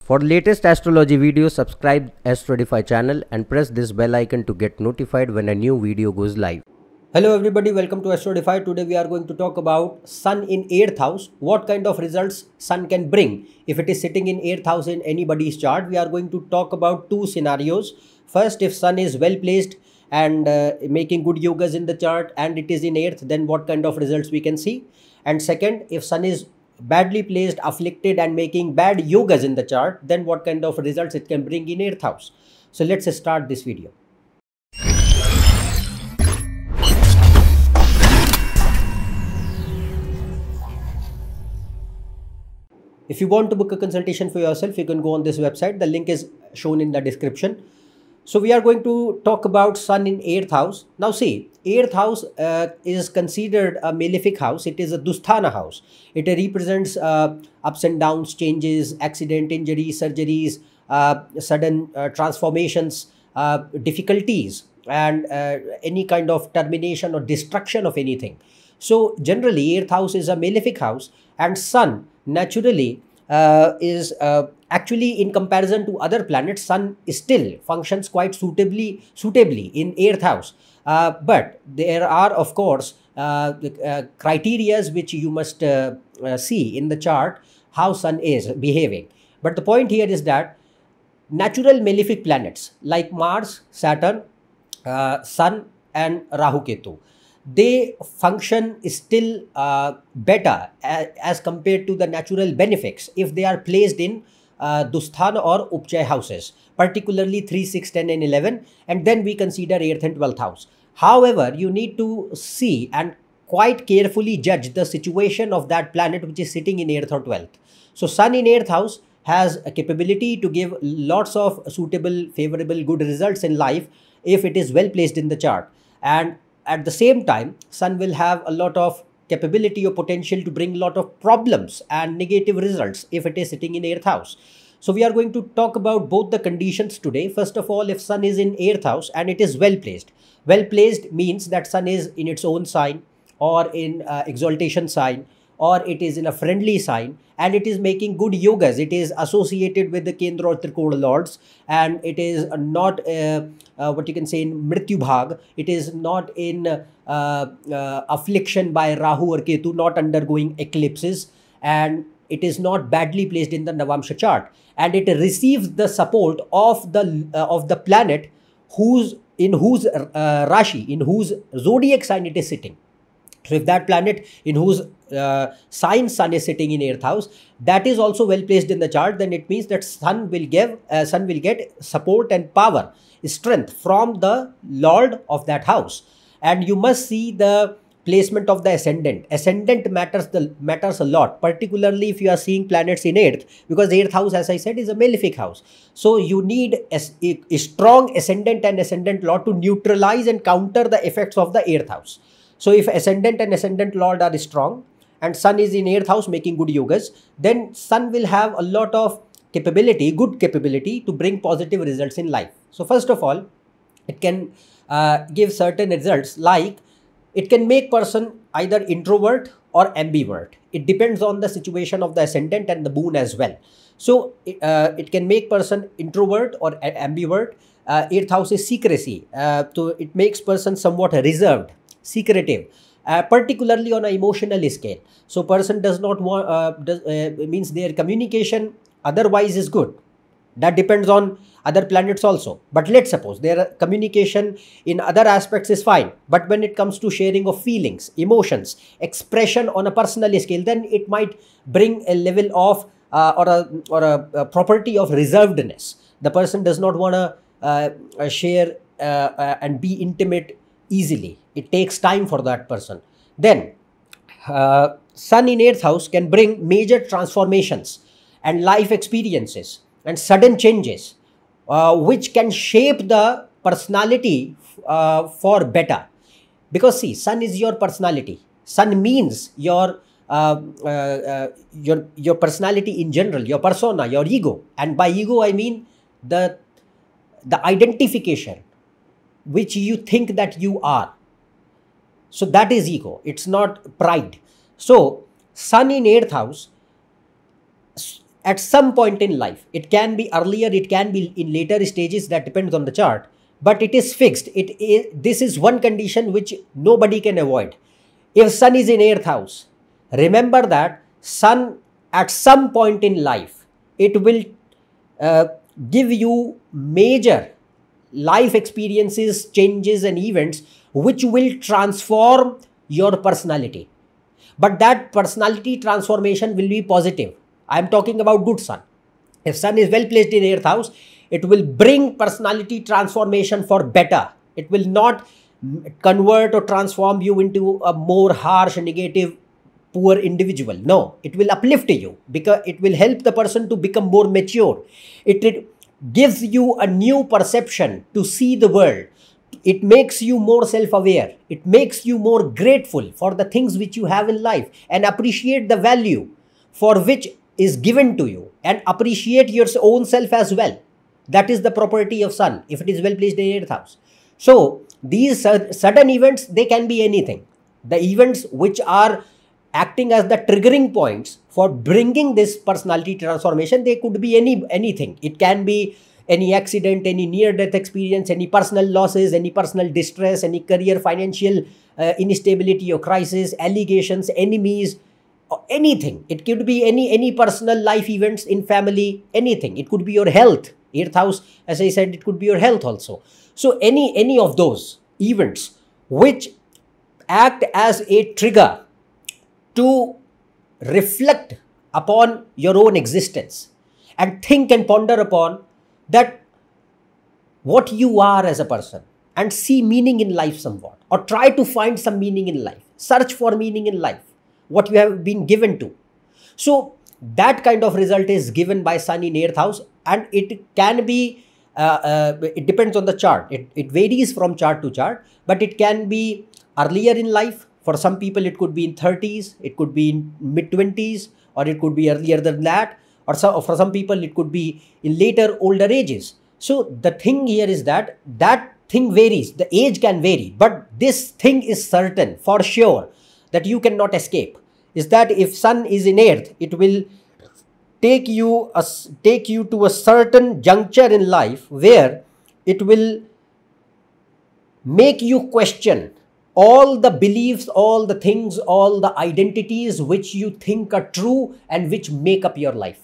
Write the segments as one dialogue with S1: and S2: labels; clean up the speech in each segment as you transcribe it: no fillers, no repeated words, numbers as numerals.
S1: For latest astrology videos, subscribe AstroEdify channel and press this bell icon to get notified when a new video goes live.
S2: Hello everybody, welcome to AstroEdify. Today we are going to talk about Sun in 8th house. What kind of results Sun can bring if it is sitting in 8th house in anybody's chart. We are going to talk about two scenarios. First, if Sun is well placed and making good yogas in the chart and it is in 8th, then what kind of results we can see. And second, if Sun is badly placed, afflicted and making bad yogas in the chart, then what kind of results it can bring in 8th house. So let's start this video. If you want to book a consultation for yourself, you can go on this website. The link is shown in the description. So we are going to talk about Sun in 8th house. Now see, 8th house is considered a malefic house. It is a Dusthana house. It represents ups and downs, changes, accident, injuries, surgeries, sudden transformations, difficulties, and any kind of termination or destruction of anything. So generally 8th house is a malefic house, and Sun naturally is actually, in comparison to other planets, Sun still functions quite suitably in 8th house. But there are, of course, criteria which you must see in the chart how Sun is behaving. But the point here is that natural malefic planets like Mars, Saturn, Sun and Rahu Ketu, they function still better as compared to the natural benefics if they are placed in Dusthana or Upchaya houses, particularly 3, 6, 10 and 11, and then we consider 8th and 12th house. However, you need to see and quite carefully judge the situation of that planet which is sitting in 8th or 12th. So Sun in 8th house has a capability to give lots of suitable, favorable, good results in life if it is well placed in the chart. And at the same time, Sun will have a lot of capability or potential to bring a lot of problems and negative results if it is sitting in 8th house. So we are going to talk about both the conditions today. First of all, if Sun is in 8th house and it is well placed. Well placed means that Sun is in its own sign or in exaltation sign, or it is in a friendly sign and it is making good yogas. It is associated with the Kendra or Trikona lords, and it is not what you can say in Mrityu Bhag. It is not in affliction by Rahu or Ketu, not undergoing eclipses, and it is not badly placed in the Navamsha chart, and it receives the support of the planet in whose Rashi, in whose zodiac sign it is sitting. So if that planet in whose sign Sun is sitting in 8th house, that is also well placed in the chart, then it means that Sun will get support and power, strength from the Lord of that house. And you must see the placement of the ascendant. Ascendant matters a lot, particularly if you are seeing planets in 8th, because 8th house, as I said, is a malefic house. So you need a strong ascendant and ascendant Lord to neutralize and counter the effects of the 8th house. So if ascendant and ascendant Lord are strong and Sun is in 8th house making good yogas, then Sun will have a lot of capability, good capability to bring positive results in life. So first of all, it can give certain results, like it can make person either introvert or ambivert. It depends on the situation of the ascendant and the moon as well. So it can make person introvert or ambivert. 8th house is secrecy. So it makes person somewhat reserved, secretive, particularly on an emotional scale. So person does not want, means their communication otherwise is good. That depends on other planets also. But let's suppose their communication in other aspects is fine. But when it comes to sharing of feelings, emotions, expression on a personal scale, then it might bring a level of or a property of reservedness. The person does not want to share and be intimate easily. It takes time for that person. Then Sun in 8th house can bring major transformations and life experiences and sudden changes which can shape the personality for better. Because see, Sun is your personality. Sun means your personality in general, your persona, your ego. And by ego I mean the identification which you think that you are. So that is ego. It's not pride. So Sun in 8th house at some point in life. It can be earlier, it can be in later stages, that depends on the chart, but it is fixed. This is one condition which nobody can avoid. If sun is in 8th house, remember that sun at some point in life, it will give you major life experiences, changes and events which will transform your personality. But that personality transformation will be positive. I am talking about good sun. If sun is well placed in 8th house, it will bring personality transformation for better. It will not convert or transform you into a more harsh, negative, poor individual. No, it will uplift you because it will help the person to become more mature. It gives you a new perception to see the world. It makes you more self-aware. It makes you more grateful for the things which you have in life and appreciate the value for which is given to you, and appreciate your own self as well. That is the property of sun if it is well placed in 8th house. So these sudden events, they can be anything. The events which are acting as the triggering points for bringing this personality transformation, they could be anything. It can be any accident, any near-death experience, any personal losses, any personal distress, any career, financial instability or crisis, allegations, enemies, or anything. It could be any personal life events in family, anything. It could be your health. 8th house, as I said, it could be your health also. So any of those events which act as a trigger to reflect upon your own existence and think and ponder upon that what you are as a person, and see meaning in life somewhat, or try to find some meaning in life, search for meaning in life, what you have been given to. So that kind of result is given by sun in 8th house, and it can be it depends on the chart. It varies from chart to chart, but it can be earlier in life. For some people it could be in 30s, it could be in mid-20s, or it could be earlier than that, or for some people it could be in later older ages. So the thing here is that thing varies, the age can vary, but this thing is certain for sure that you cannot escape, is that if sun is in 8th, it will take you to a certain juncture in life where it will make you question all the beliefs, all the things, all the identities which you think are true and which make up your life.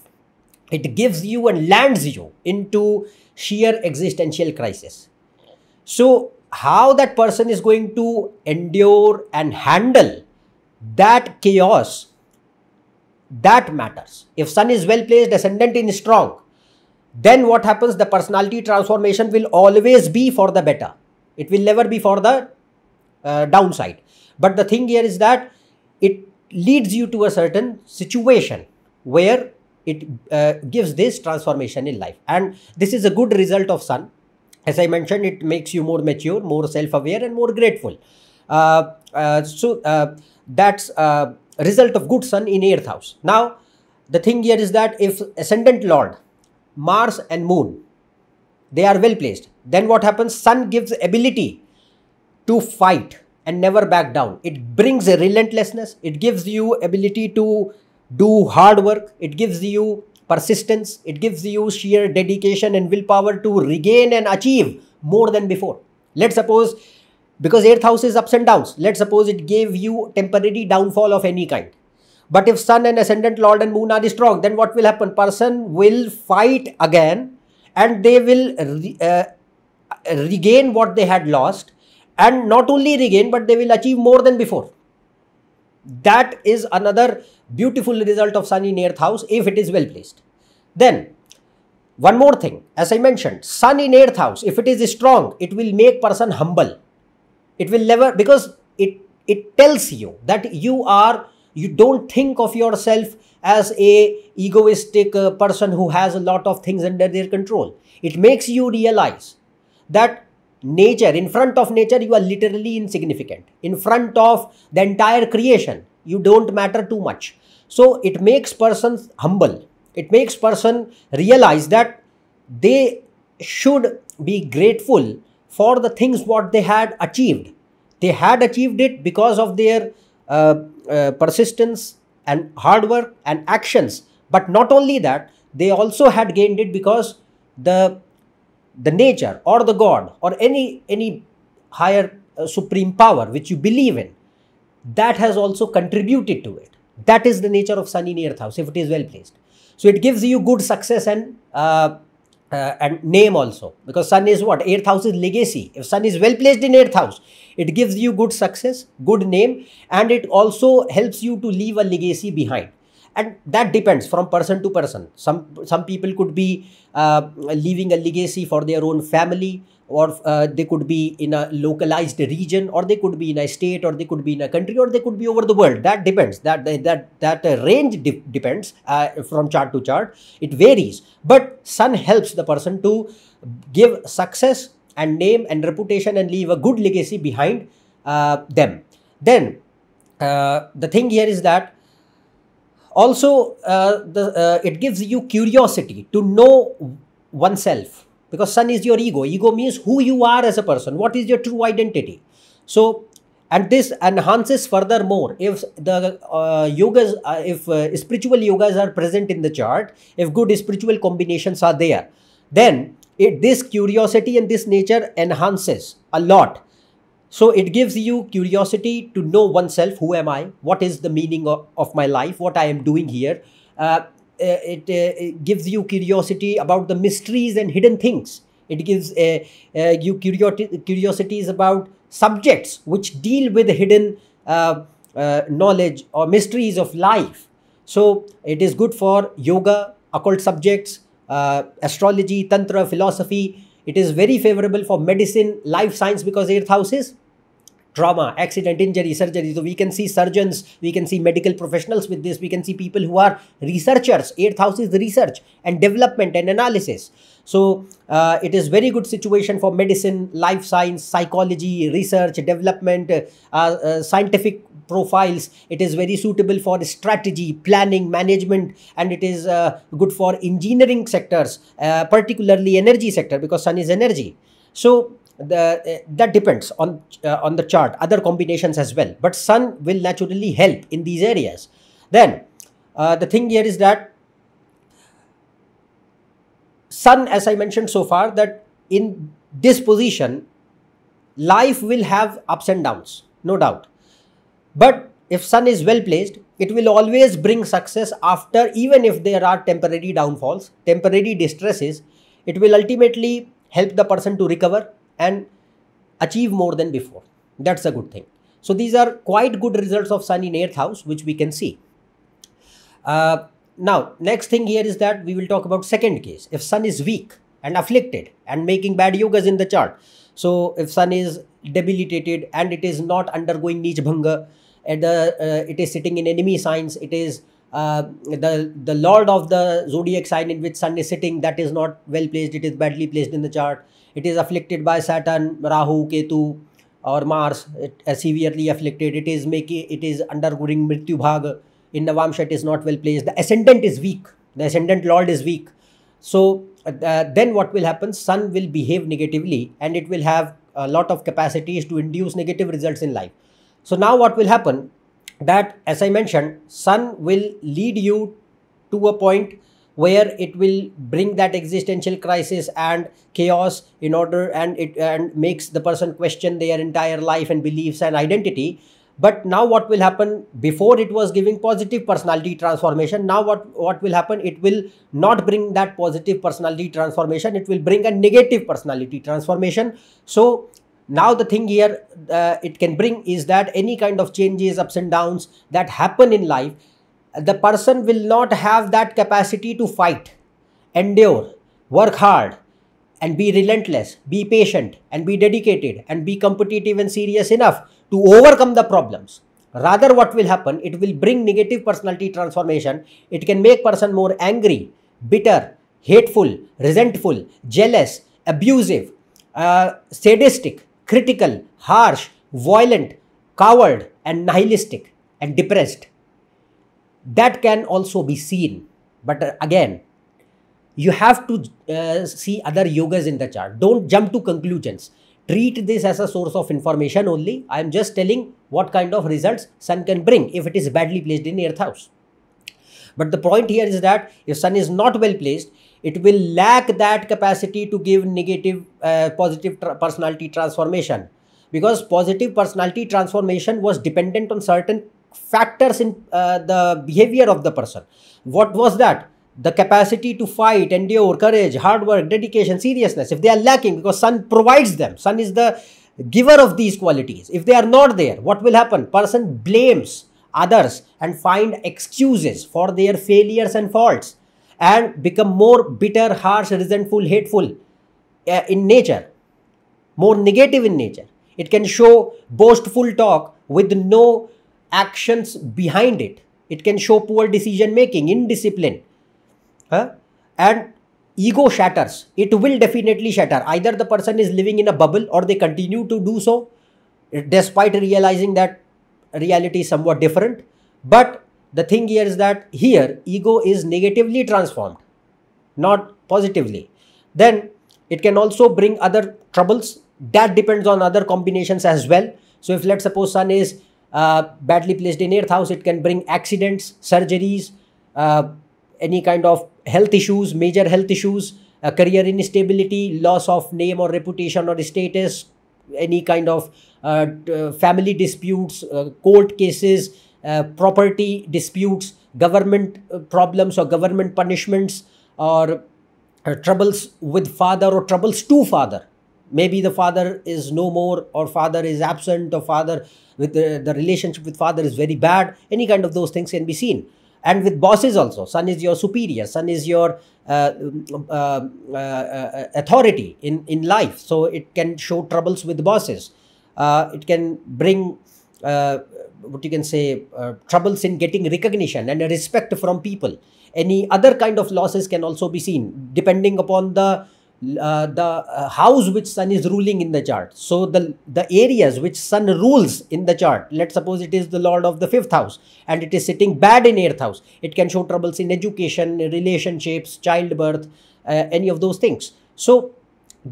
S2: It gives you and lands you into sheer existential crisis. So how that person is going to endure and handle that chaos, that matters. If sun is well placed, ascendant is strong, then what happens? The personality transformation will always be for the better. It will never be for the downside. But the thing here is that it leads you to a certain situation where it gives this transformation in life, and this is a good result of sun. As I mentioned, it makes you more mature, more self-aware and more grateful. That's a result of good sun in 8th house. Now the thing here is that if ascendant lord Mars and moon, they are well placed, then what happens? Sun gives ability to fight and never back down. It brings a relentlessness. It gives you ability to do hard work. It gives you persistence. It gives you sheer dedication and willpower to regain and achieve more than before. Let's suppose, because 8th house is ups and downs, let's suppose it gave you temporary downfall of any kind. But if sun and ascendant lord and moon are strong, then what will happen? Person will fight again, and they will regain what they had lost, and not only regain, but they will achieve more than before. That is another beautiful result of sun in 8th house if it is well placed. Then one more thing, as I mentioned, sun in 8th house, if it is strong, it will make person humble. It will never, because it tells you that you don't think of yourself as a egoistic person who has a lot of things under their control. It makes you realize that nature, in front of nature, you are literally insignificant. In front of the entire creation, you don't matter too much. So it makes person humble. It makes person realize that they should be grateful for the things what they had achieved. They had achieved it because of their persistence and hard work and actions But not only that, they also had gained it because the nature or the god or any higher supreme power which you believe in, that has also contributed to it. That is the nature of sun in 8th house if it is well placed. So it gives you good success and name also, because sun is what? 8th house is legacy. If sun is well placed in 8th house, it gives you good success, good name, and it also helps you to leave a legacy behind. And that depends from person to person. Some people could be leaving a legacy for their own family, or they could be in a localized region, or they could be in a state, or they could be in a country, or they could be over the world. That depends. That range depends from chart to chart. It varies. But sun helps the person to give success and name and reputation and leave a good legacy behind them. Then the thing here is that also it gives you curiosity to know oneself, because sun is your ego. Ego means who you are as a person, what is your true identity. So, and this enhances furthermore if the yogas, if spiritual yogas are present in the chart, if good spiritual combinations are there, then this curiosity and this nature enhances a lot. So it gives you curiosity to know oneself. Who am I? What is the meaning of my life? What I am doing here? It gives you curiosity about the mysteries and hidden things. It gives you curiosities about subjects which deal with hidden knowledge or mysteries of life. So it is good for yoga, occult subjects, astrology, tantra, philosophy. It is very favorable for medicine, life science, because 8th house is trauma, accident, injury, surgery. So we can see surgeons, we can see medical professionals with this. We can see people who are researchers. 8th house is research and development and analysis. So it is very good situation for medicine, life science, psychology, research, development, scientific profiles. It is very suitable for strategy, planning, management, and it is good for engineering sectors, particularly energy sector, because sun is energy. So that depends on the chart, other combinations as well, but sun will naturally help in these areas. Then the thing here is that sun, as I mentioned so far, that in this position life will have ups and downs, no doubt. But if sun is well placed, it will always bring success after, even if there are temporary downfalls, temporary distresses. It will ultimately help the person to recover and achieve more than before. That's a good thing. So these are quite good results of sun in 8th house, which we can see. Now, next thing here is that we will talk about second case. If sun is weak and afflicted and making bad yogas in the chart. So if sun is debilitated and it is not undergoing Neech Bhanga, and it is sitting in enemy signs, it is the lord of the zodiac sign in which sun is sitting, that is not well placed, it is badly placed in the chart. It is afflicted by Saturn, Rahu, Ketu, or Mars, severely afflicted. It is undergoing Mrityu Bhag. In Navamsha, it is not well placed. The ascendant is weak. The ascendant lord is weak. So then what will happen? Sun will behave negatively and it will have a lot of capacities to induce negative results in life. So now what will happen? That, as I mentioned, sun will lead you to a point where it will bring that existential crisis and chaos in order, and it makes the person question their entire life and beliefs and identity. But now what will happen? Before it was giving positive personality transformation. Now what will happen? It will not bring that positive personality transformation. It will bring a negative personality transformation. So now the thing here it can bring is that any kind of changes, ups and downs that happen in life, the person will not have that capacity to fight, endure, work hard, and be relentless, be patient, and be dedicated, and be competitive and serious enough to overcome the problems. Rather, what will happen? It will bring negative personality transformation. It can make person more angry, bitter, hateful, resentful, jealous, abusive, sadistic, critical, harsh, violent, coward, and nihilistic, and depressed. That can also be seen. But again, you have to see other yogas in the chart. Don't jump to conclusions. Treat this as a source of information only. I am just telling what kind of results sun can bring if it is badly placed in 8th house. But the point here is that if sun is not well placed, it will lack that capacity to give negative positive personality transformation, because positive personality transformation was dependent on certain factors in the behavior of the person. What was that? The capacity to fight, endure, courage, hard work, dedication, seriousness. If they are lacking, because sun provides them, sun is the giver of these qualities. If they are not there, what will happen? Person blames others and find excuses for their failures and faults, and become more bitter, harsh, resentful, hateful in nature, more negative in nature. It can show boastful talk with no actions behind it. It can show poor decision making, indiscipline, and ego shatters. It will definitely shatter. Either the person is living in a bubble, or they continue to do so despite realizing that reality is somewhat different. But the thing here is that here ego is negatively transformed, not positively. Then it can also bring other troubles. That depends on other combinations as well. So if let's suppose sun is badly placed in 8th house, it can bring accidents, surgeries, any kind of health issues, major health issues, career instability, loss of name or reputation or status, any kind of family disputes, court cases, property disputes, government problems or government punishments, or troubles with father or troubles to father. Maybe the father is no more, or father is absent, or father with the relationship with father is very bad. Any kind of those things can be seen. And with bosses also, sun is your superior, sun is your authority in life. So it can show troubles with bosses. It can bring what you can say, troubles in getting recognition and respect from people. Any other kind of losses can also be seen depending upon the house which sun is ruling in the chart. So the areas which sun rules in the chart, let's suppose it is the lord of the 5th house and it is sitting bad in 8th house, it can show troubles in education, relationships, childbirth, any of those things. So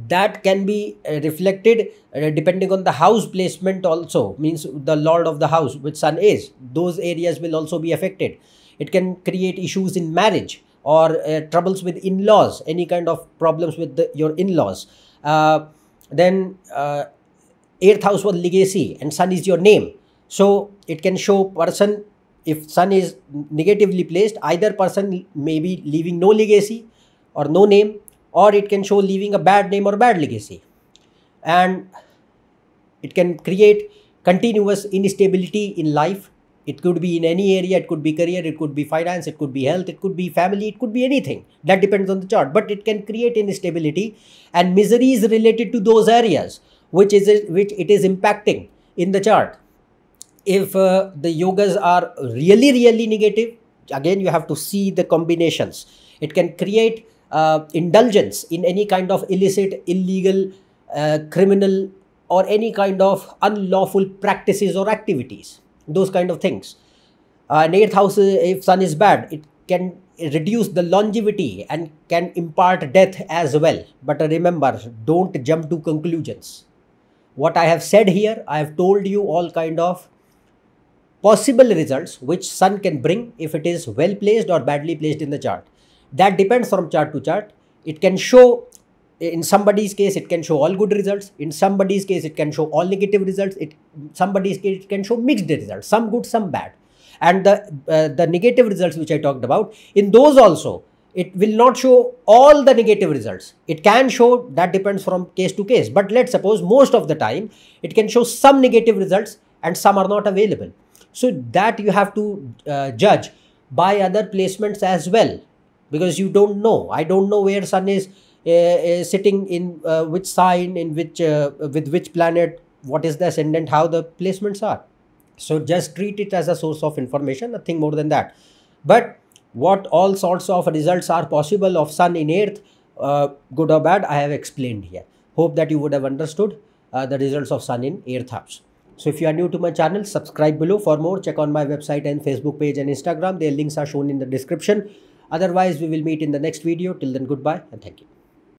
S2: that can be reflected depending on the house placement also, means the lord of the house which sun is, those areas will also be affected. It can create issues in marriage, or troubles with in-laws, any kind of problems with your in-laws. Then 8th house was legacy and sun is your name. So it can show person, if sun is negatively placed, either person may be leaving no legacy or no name, or it can show leaving a bad name or bad legacy. And it can create continuous instability in life. It could be in any area, it could be career, it could be finance, it could be health, it could be family, it could be anything. That depends on the chart. But it can create instability and miseries related to those areas which it is impacting in the chart. If the yogas are really negative, again you have to see the combinations. It can create indulgence in any kind of illicit, illegal, criminal, or any kind of unlawful practices or activities. Those kind of things. In 8th house, if sun is bad, it can reduce the longevity and can impart death as well. But remember, don't jump to conclusions. What I have said here, I have told you all kind of possible results which sun can bring if it is well placed or badly placed in the chart. That depends from chart to chart. It can show, in somebody's case, it can show all good results. In somebody's case, it can show all negative results. In somebody's case, it can show mixed results, some good, some bad. And the negative results which I talked about, in those also, it will not show all the negative results. It can show, that depends from case to case. But let's suppose most of the time, it can show some negative results and some are not available. So that you have to judge by other placements as well, because you don't know. I don't know where sun is sitting in which sign, in which with which planet, what is the ascendant, how the placements are. So just treat it as a source of information, nothing more than that. But what all sorts of results are possible of sun in 8th, good or bad, I have explained here. Hope that you would have understood the results of sun in 8th house. So if you are new to my channel, subscribe below. For more, check on my website and Facebook page and Instagram. Their links are shown in the description. Otherwise, we will meet in the next video. Till then, goodbye and thank you.